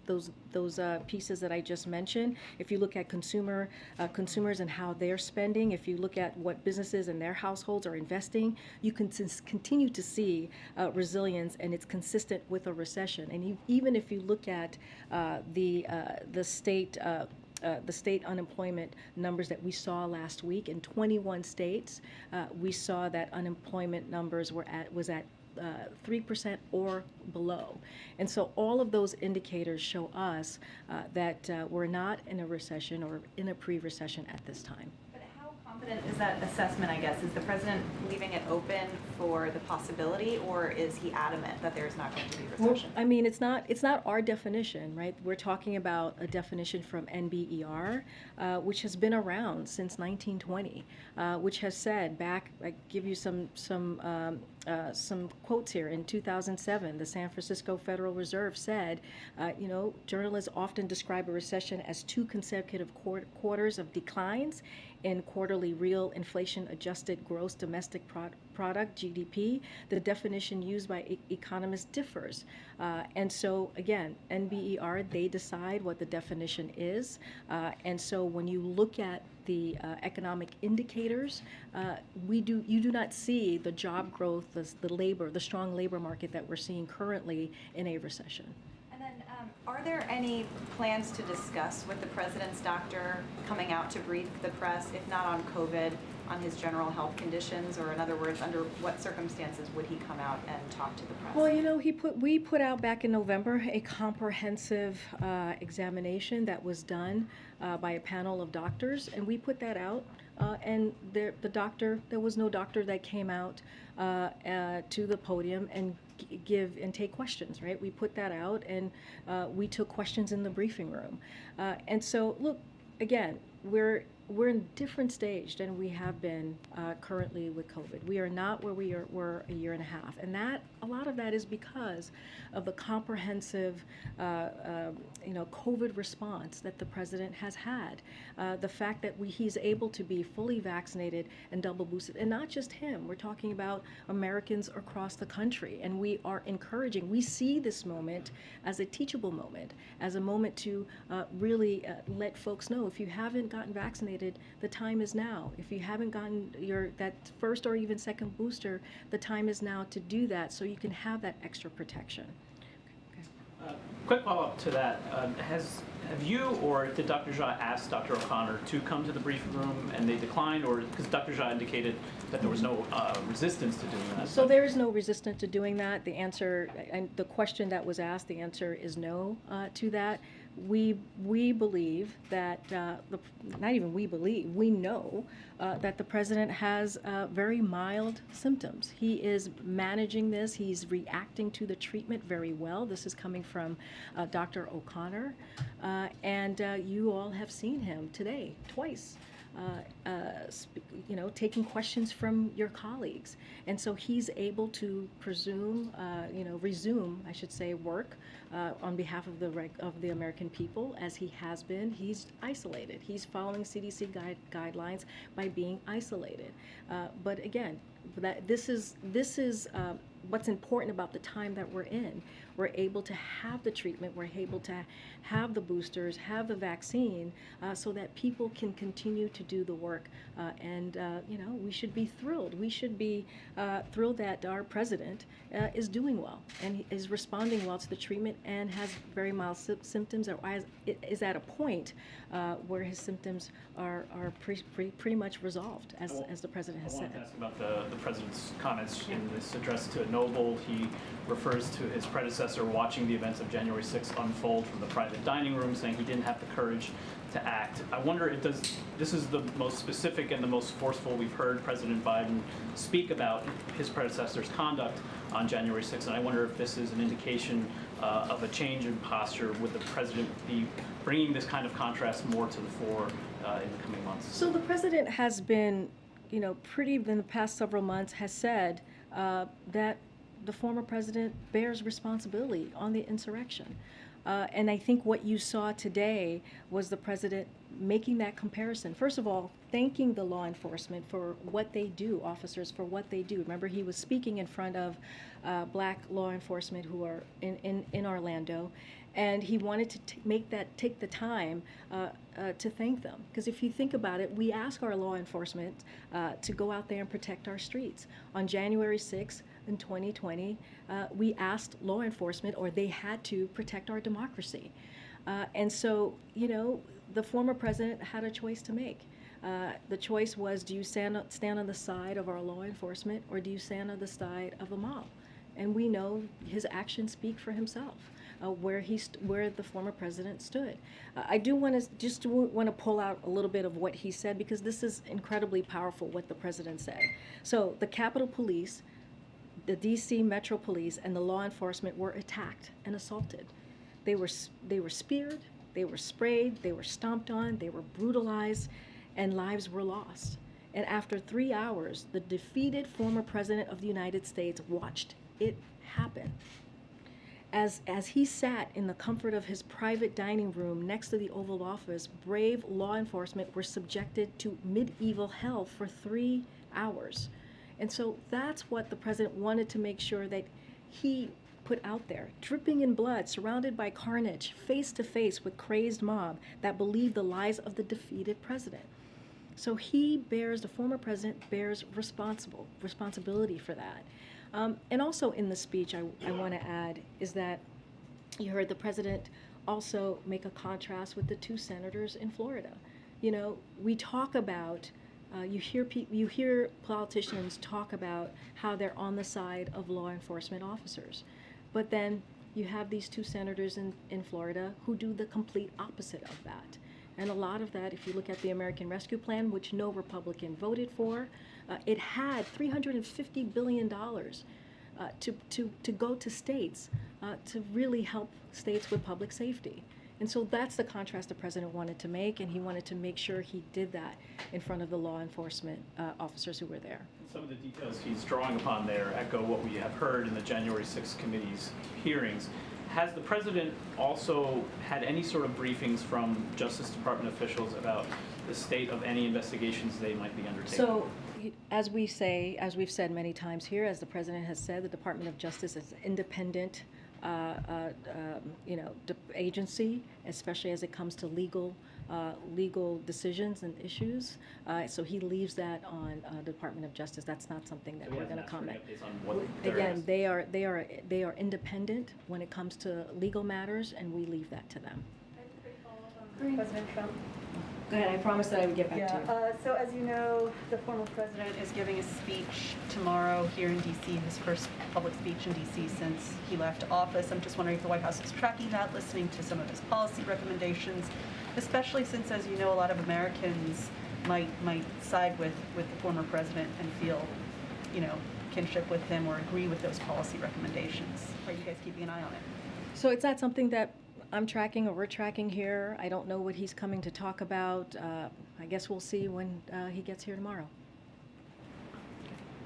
Speaker 1: pieces that I just mentioned. If you look at consumers and how they're spending, if you look at what businesses and their households are investing, you can continue to see resilience, and it's consistent with a recession. And even if you look at the state unemployment numbers that we saw last week in 21 states, we saw that unemployment numbers was at 3% or below. And so all of those indicators show us that we're not in a recession or in a pre-recession at this time.
Speaker 4: But how confident is that assessment, I guess? Is the president leaving it open for the possibility, or is he adamant that there's not going to be recession?
Speaker 1: Well, I mean, it's not our definition, right? We're talking about a definition from NBER, which has been around since 1920, which has said back. I give you some quotes here. In 2007, the San Francisco Federal Reserve said, journalists often describe a recession as 2 consecutive quarters of declines in quarterly real inflation-adjusted gross domestic product, GDP. The definition used by economists differs. And so, again, NBER, they decide what the definition is. And so when you look at the economic indicators, you do not see the job growth, the strong labor market that we're seeing currently in a recession.
Speaker 4: And then, are there any plans to discuss with the president's doctor coming out to brief the press, if not on COVID, on his general health conditions, or in other words, under what circumstances would he come out and talk to the press?
Speaker 1: Well, we put out back in November a comprehensive examination that was done by a panel of doctors, and we put that out. And there was no doctor that came out to the podium and give and take questions, right? We put that out, and we took questions in the briefing room. And so, look, again, we're in a different stage than we have been currently with COVID. We are not where we were a year and a half, and a lot of that is because of the comprehensive, COVID response that the president has had. The fact that he's able to be fully vaccinated and double boosted, and not just him. We're talking about Americans across the country, and we are encouraging. We see this moment as a teachable moment, as a moment to really let folks know, if you haven't gotten vaccinated, the time is now. If you haven't gotten that first or even second booster, the time is now to do that, so you can have that extra protection.
Speaker 3: Quick follow-up to that. Have you or did Dr. Jha ask Dr. O'Connor to come to the briefing room and they declined, or because Dr. Jha indicated that there was no resistance to doing that?
Speaker 1: So there is no resistance to doing that. The answer, and the question that was asked, the answer is no to that. We believe that, not even we believe, we know that the president has very mild symptoms. He is managing this. He's reacting to the treatment very well. This is coming from Dr. O'Connor. And you all have seen him today, twice. Taking questions from your colleagues. And so he's able to resume, I should say, work on behalf of the American people, as he has been. He's isolated. He's following CDC guidelines by being isolated. But again, this is what's important about the time that we're in. We're able to have the treatment, we're able to have the boosters, have the vaccine, so that people can continue to do the work. We should be thrilled. We should be thrilled that our president is doing well and is responding well to the treatment and has very mild symptoms, or is at a point where his symptoms are pretty much resolved, as the president has said.
Speaker 3: I wanted to ask about the president's comments in this address to a noble. He refers to his predecessor watching the events of January 6th unfold from the private dining room, saying he didn't have the courage to act. I wonder, this is the most specific and the most forceful we've heard President Biden speak about his predecessor's conduct on January 6th, and I wonder if this is an indication of a change in posture. Would the president be bringing this kind of contrast more to the fore in the coming months?
Speaker 1: So the president has been, in the past several months, has said that the former president bears responsibility on the insurrection. And I think what you saw today was the president making that comparison. First of all, thanking the law enforcement for what they do, officers for what they do. Remember, he was speaking in front of black law enforcement who are in Orlando, and he wanted to take the time to thank them. Because if you think about it, we ask our law enforcement to go out there and protect our streets. On January 6th, in 2020, we asked law enforcement, or they had to protect our democracy. And so, the former president had a choice to make. The choice was, do you stand on the side of our law enforcement, or do you stand on the side of the mob? And we know his actions speak for himself. where the former president stood. I do want to pull out a little bit of what he said, because this is incredibly powerful what the president said. So the Capitol Police, the DC Metro Police, and the law enforcement were attacked and assaulted. They were speared, they were sprayed, they were stomped on, they were brutalized, and lives were lost. And after 3 hours, the defeated former president of the United States watched it happen. As he sat in the comfort of his private dining room next to the Oval Office, brave law enforcement were subjected to medieval hell for 3 hours. And so that's what the president wanted to make sure that he put out there, dripping in blood, surrounded by carnage, face to face with crazed mob that believed the lies of the defeated president. So the former president bears responsibility for that. And also in the speech, I want to add is that you heard the president also make a contrast with the 2 senators in Florida. You know, we talk about, you hear politicians talk about how they're on the side of law enforcement officers. But then you have these 2 senators in Florida who do the complete opposite of that. And a lot of that, if you look at the American Rescue Plan, which no Republican voted for, it had $350 billion to go to states to really help states with public safety. And so that's the contrast the president wanted to make, and he wanted to make sure he did that in front of the law enforcement officers who were there.
Speaker 3: Some of the details he's drawing upon there echo what we have heard in the January 6th committee's hearings. Has the president also had any sort of briefings from Justice Department officials about the state of any investigations they might be undertaking?
Speaker 1: So, as we've said many times here, as the president has said, the Department of Justice is an independent agency, especially as it comes to legal decisions and issues. So he leaves that on the Department of Justice. That's not something that we're going to comment. Again, they are independent when it comes to legal matters, and we leave that to them.
Speaker 6: President Trump.
Speaker 1: Go ahead. I promised that I would get back to you.
Speaker 6: So as you know, the former president is giving a speech tomorrow here in D.C., his first public speech in D.C. since he left office. I'm just wondering if the White House is tracking that, listening to some of his policy recommendations, especially since, as you know, a lot of Americans might side with the former president and feel, kinship with him or agree with those policy recommendations. Are you guys keeping an eye on it?
Speaker 1: So it's not something that I'm tracking or we're tracking here. I don't know what he's coming to talk about. I guess we'll see when he gets here tomorrow.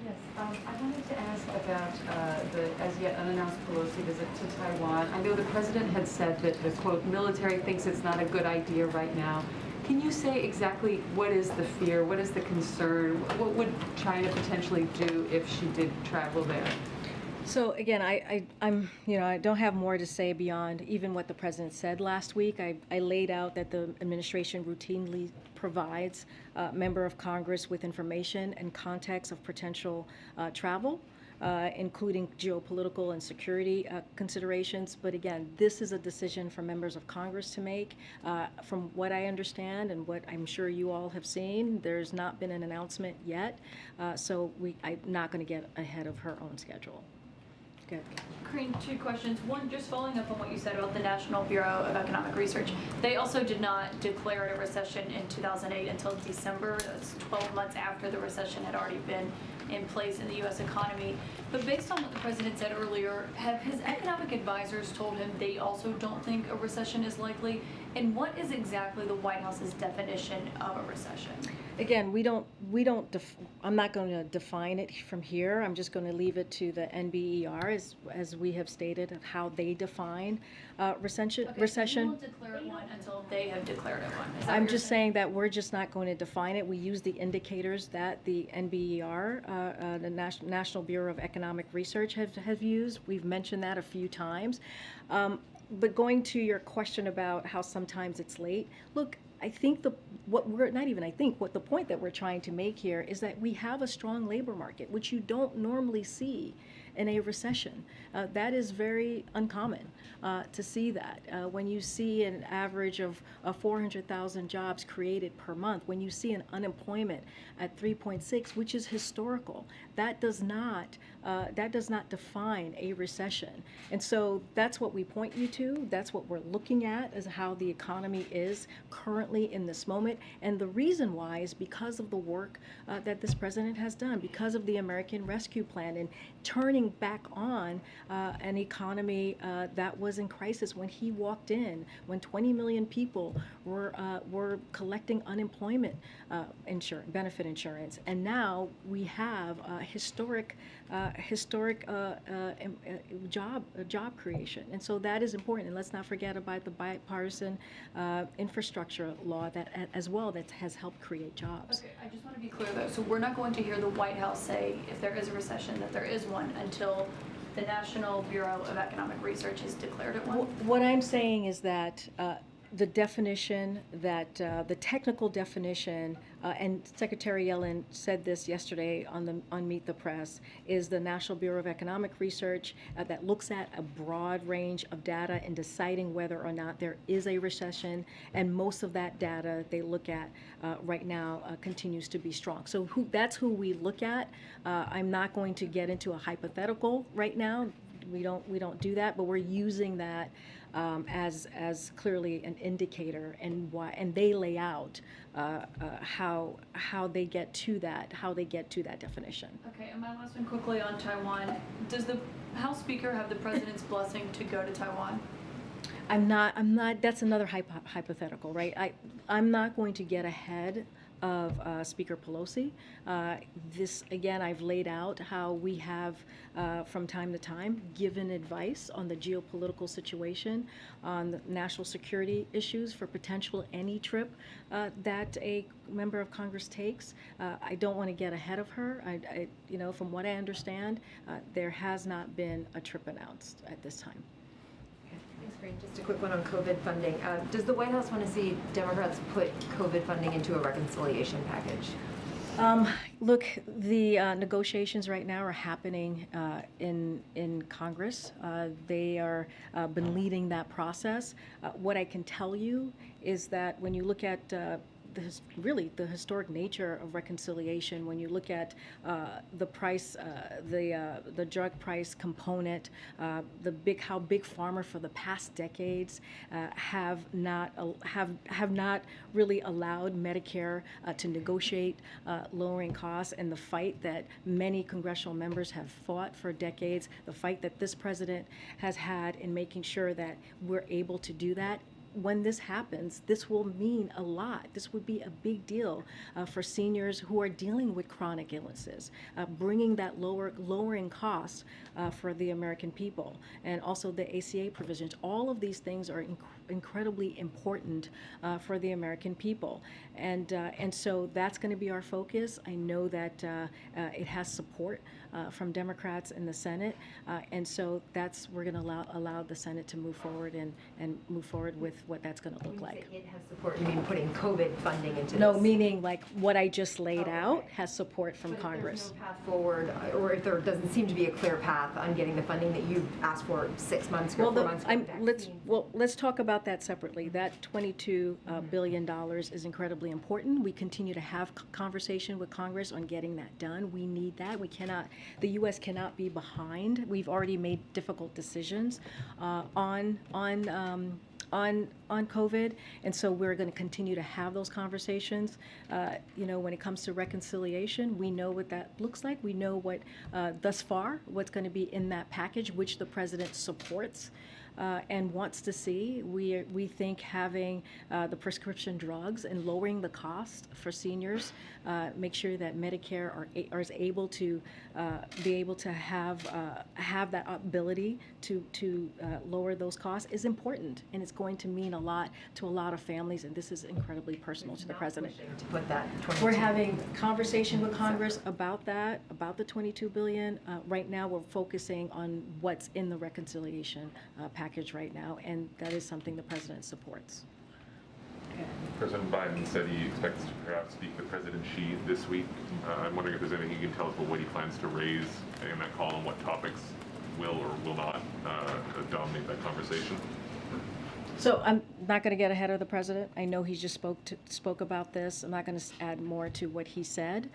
Speaker 14: Yes, I wanted to ask about the as yet unannounced Pelosi visit to Taiwan. I know the president had said that the, quote, military thinks it's not a good idea right now. Can you say exactly what is the fear, what is the concern, what would China potentially do if she did travel there?
Speaker 1: So again, I don't have more to say beyond even what the president said last week. I laid out that the administration routinely provides a member of Congress with information and context of potential travel, including geopolitical and security considerations. But again, this is a decision for members of Congress to make. From what I understand and what I'm sure you all have seen, there's not been an announcement yet. So I'm not going to get ahead of her own schedule. Good.
Speaker 5: Karine, 2 questions. One, just following up on what you said about the National Bureau of Economic Research. They also did not declare it a recession in 2008 until December. That's 12 months after the recession had already been in place in the U.S. economy. But based on what the president said earlier, have his economic advisors told him they also don't think a recession is likely? And what is exactly the White House's definition of a recession?
Speaker 1: Again, I'm not going to define it from here. I'm just going to leave it to the NBER as we have stated of how they define recession.
Speaker 5: Okay, so you won't declare it one until they have declared it one. Is that
Speaker 1: I'm
Speaker 5: what you're
Speaker 1: just saying that we're just not going to define it. We use the indicators that the NBER, the National Bureau of Economic Research, have used. We've mentioned that a few times. But going to your question about how sometimes it's late, look, I think the point that we're trying to make here is that we have a strong labor market, which you don't normally see in a recession. That is very uncommon to see that. When you see an average of 400,000 jobs created per month, when you see an unemployment at 3.6, which is historical, that does not define a recession. And so that's what we point you to. That's what we're looking at as how the economy is currently in this moment. And the reason why is because of the work that this president has done, because of the American Rescue Plan and turning back on an economy that was in crisis when he walked in, when 20 million people were collecting unemployment benefit insurance. And now we have historic job creation. And so that is important. And let's not forget about the bipartisan infrastructure law that as well that has helped create jobs.
Speaker 5: Okay, I just want to be clear though. So we're not going to hear the White House say if there is a recession that there is one until the National Bureau of Economic Research has declared it one?
Speaker 1: What I'm saying is that the definition, that the technical definition, and Secretary Yellen said this yesterday on Meet the Press, is the National Bureau of Economic Research that looks at a broad range of data in deciding whether or not there is a recession, and most of that data they look at right now continues to be strong. So that's who we look at. I'm not going to get into a hypothetical right now. We don't do that, but we're using that as clearly an indicator, and why, and they lay out how they get to that definition.
Speaker 5: Okay, and my last one quickly on Taiwan. Does the House Speaker have the President's blessing to go to Taiwan?
Speaker 1: I'm not, that's another hypothetical, right? I'm not going to get ahead of Speaker Pelosi. This, again, I've laid out how we have, from time to time, given advice on the geopolitical situation, on the national security issues for potential any trip that a member of Congress takes. I don't want to get ahead of her. From what I understand, there has not been a trip announced at this time.
Speaker 9: Thanks, Karine. Just a quick one on COVID funding. Does the White House want to see Democrats put COVID funding into a reconciliation package?
Speaker 1: Look, the negotiations right now are happening in Congress. They are been leading that process. What I can tell you is that when you look at the historic nature of reconciliation, when you look at the price, the drug price component, how big pharma for the past decades have not really allowed Medicare to negotiate lowering costs, and the fight that many congressional members have fought for decades, the fight that this president has had in making sure that we're able to do that. When this happens, this will mean a lot. This would be a big deal for seniors who are dealing with chronic illnesses, bringing that lowering costs for the American people, and also the ACA provisions. All of these things are incredibly important for the American people, and so that's going to be our focus. I know that it has support from Democrats in the Senate, and so we're going to allow the Senate to move forward and move forward with what that's going to look like.
Speaker 9: It has support. You mean putting COVID funding into this?
Speaker 1: No, meaning like what I just laid out has support from
Speaker 9: but
Speaker 1: Congress.
Speaker 9: If there's no path forward, or if there doesn't seem to be a clear path on getting the funding that you asked for 6 months ago, 4 months ago.
Speaker 1: Let's talk about that separately. That $22 billion is incredibly important. We continue to have conversation with Congress on getting that done. We need that. The U.S. cannot be behind. We've already made difficult decisions on COVID, and so we're going to continue to have those conversations. When it comes to reconciliation, we know what that looks like. We know what, thus far, what's going to be in that package, which the president supports and wants to see. We think having the prescription drugs and lowering the cost for seniors, make sure that Medicare is able to be able to have that ability to lower those costs is important, and it's going to mean a lot to a lot of families, and this is incredibly personal to the president.
Speaker 9: To put that
Speaker 1: We're having conversation with Congress about that, about the $22 billion. Right now, we're focusing on what's in the reconciliation package right now, and that is something the president supports.
Speaker 7: President Biden said he expects to perhaps speak with President Xi this week. I'm wondering if there's anything you can tell us about what he plans to raise in that call and what topics will or will not dominate that conversation.
Speaker 1: So I'm not going to get ahead of the president. I know he just spoke about this. I'm not going to add more to what he said.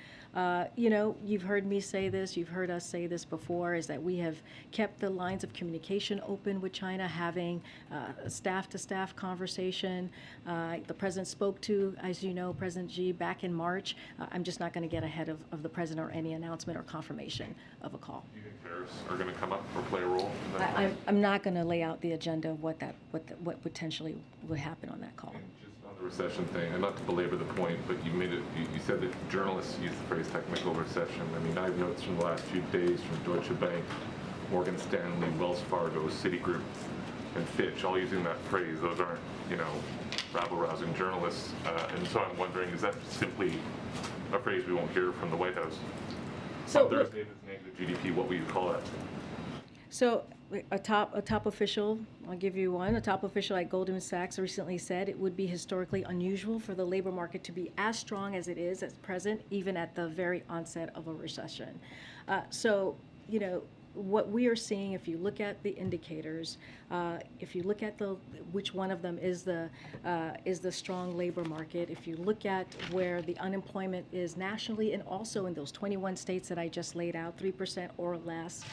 Speaker 1: You know, you've heard me say this, you've heard us say this before, is that we have kept the lines of communication open with China, having staff-to-staff conversation. The president spoke to, as you know, President Xi back in March. I'm just not going to get ahead of the president or any announcement or confirmation of a call.
Speaker 7: Do you think tariffs are going to come up or play a role in that?
Speaker 1: I'm not going to lay out the agenda of what potentially would happen on that call.
Speaker 7: And just on the recession thing, and not to belabor the point, but you said that journalists use the phrase technical recession. I mean, I've noticed from the last few days from Deutsche Bank, Morgan Stanley, Wells Fargo, Citigroup, and Fitch, all using that phrase. Those aren't, you know, rabble-rousing journalists. And so I'm wondering, is that simply a phrase we won't hear from the White House?
Speaker 1: So
Speaker 7: on Thursday, this negative GDP, what will you call that?
Speaker 1: So a top official, I'll give you one, a top official at Goldman Sachs recently said it would be historically unusual for the labor market to be as strong as it is at present, even at the very onset of a recession. So, you know, what we are seeing, if you look at the indicators, if you look at which one of them is the strong labor market, if you look at where the unemployment is nationally and also in those 21 states that I just laid out, 3% or less,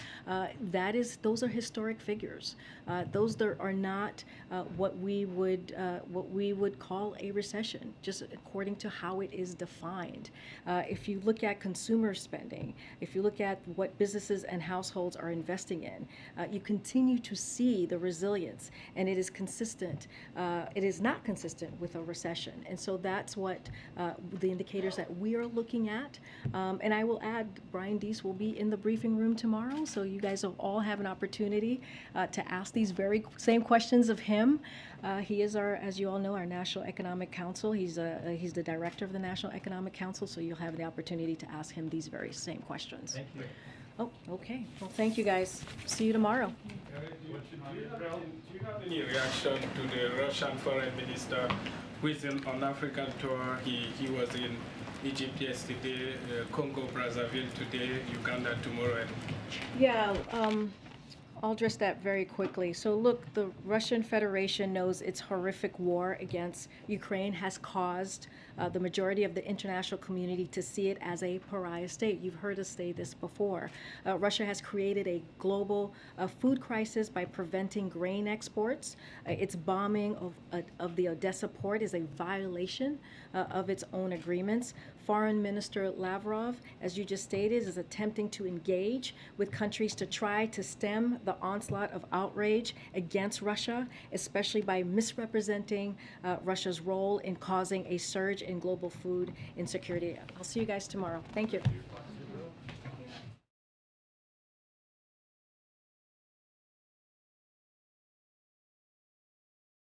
Speaker 1: those are historic figures. Those are not what we would call a recession, just according to how it is defined. If you look at consumer spending, if you look at what businesses and households are investing in, you continue to see the resilience, and it is consistent. It is not consistent with a recession, and so that's what the indicators that we are looking at. And I will add, Brian Deese will be in the briefing room tomorrow, so you guys will all have an opportunity to ask these very same questions of him. He is as you all know, our National Economic Council. He's the director of the National Economic Council, so you'll have the opportunity to ask him these very same questions.
Speaker 15: Thank you.
Speaker 1: Oh, okay. Well, thank you guys. See you tomorrow.
Speaker 16: Do you have any reaction to the Russian foreign minister who is on African tour? He was in Egypt yesterday, Congo, Brazzaville today, Uganda tomorrow.
Speaker 1: Yeah, I'll address that very quickly. So look, the Russian Federation knows its horrific war against Ukraine has caused the majority of the international community to see it as a pariah state. You've heard us say this before. Russia has created a global food crisis by preventing grain exports. Its bombing of the Odessa port is a violation of its own agreements. Foreign Minister Lavrov, as you just stated, is attempting to engage with countries to try to stem the onslaught of outrage against Russia, especially by misrepresenting Russia's role in causing a surge in global food insecurity. I'll see you guys tomorrow. Thank you.